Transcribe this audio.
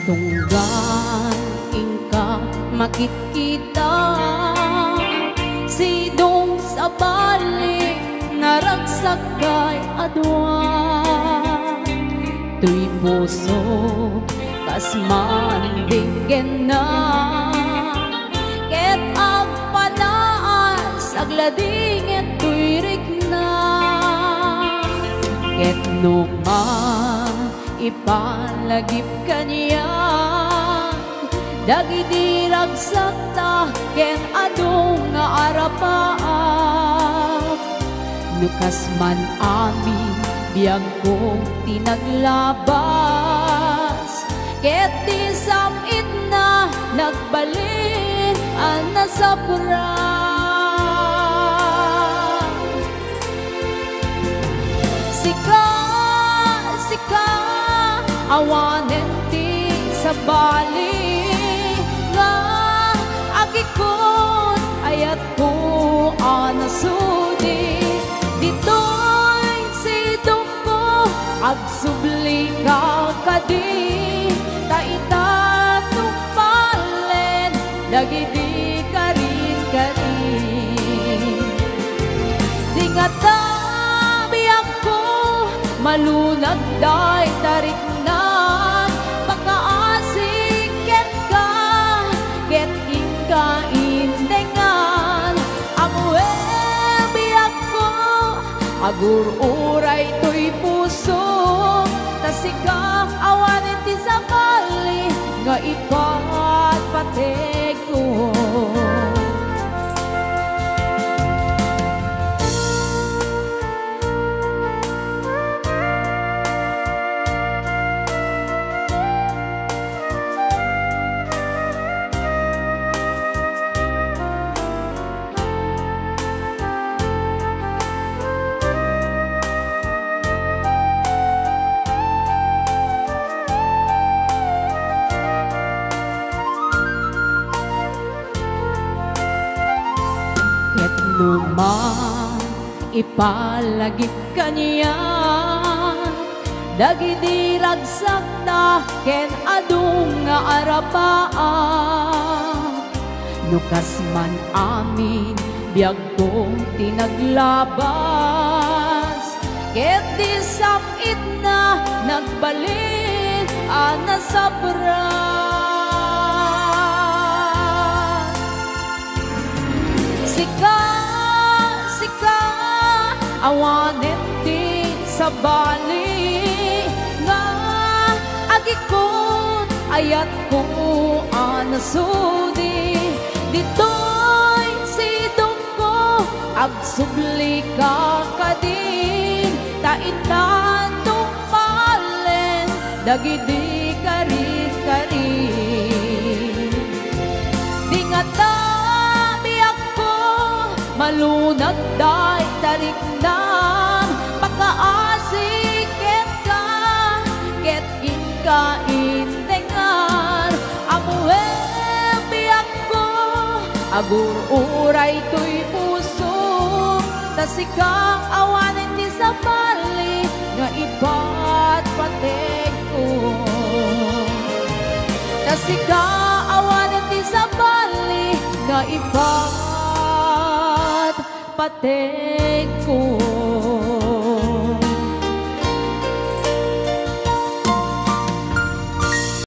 Tunggan ingka makikita sidong sa balik naragsak kay adwa. Tuy puso kasman bigyan na ket agpanaas aglading eto'y rikna. Ket numa ipalagip kaniya dagiti ragsak ta ken adung nga arapaak. Nukas man amin biyag kong tinaglabas ket di samit na nagbalin ang nasapra. Sika awanen ti sa bali nga agikot ayat ko anasudi. Dito'y sidong ko agsubli ka kadi taitatong palen dagidi karin di nga tabiak ko malunag day tariknan pagkaasik ket ka ket ingka intengan ang webiak ko agur uray to'y puso tasikang awanin ti sakali nga ipat pateg ko. Numa ipalagip kaniya dagiti ragsak ta ken adung nga arapaan. Nukas man amin biyag kong tinaglabas ket di samit na nagbalin ang nasapra. Sika awanen ti sa bali nga agikot ayat ko anasudi. Dito'y sidong ko agsubli ka kadin taitatong palen dagidi karin di nga tabiak ko malunag day tariknan pagkaasik ket ka ket inka intengan ang webiak ko agur uray to'y puso tasikang awanin ti sa bali nga ipat pateg ko. Tasikang awanin ti sa bali nga ipat pateg ko.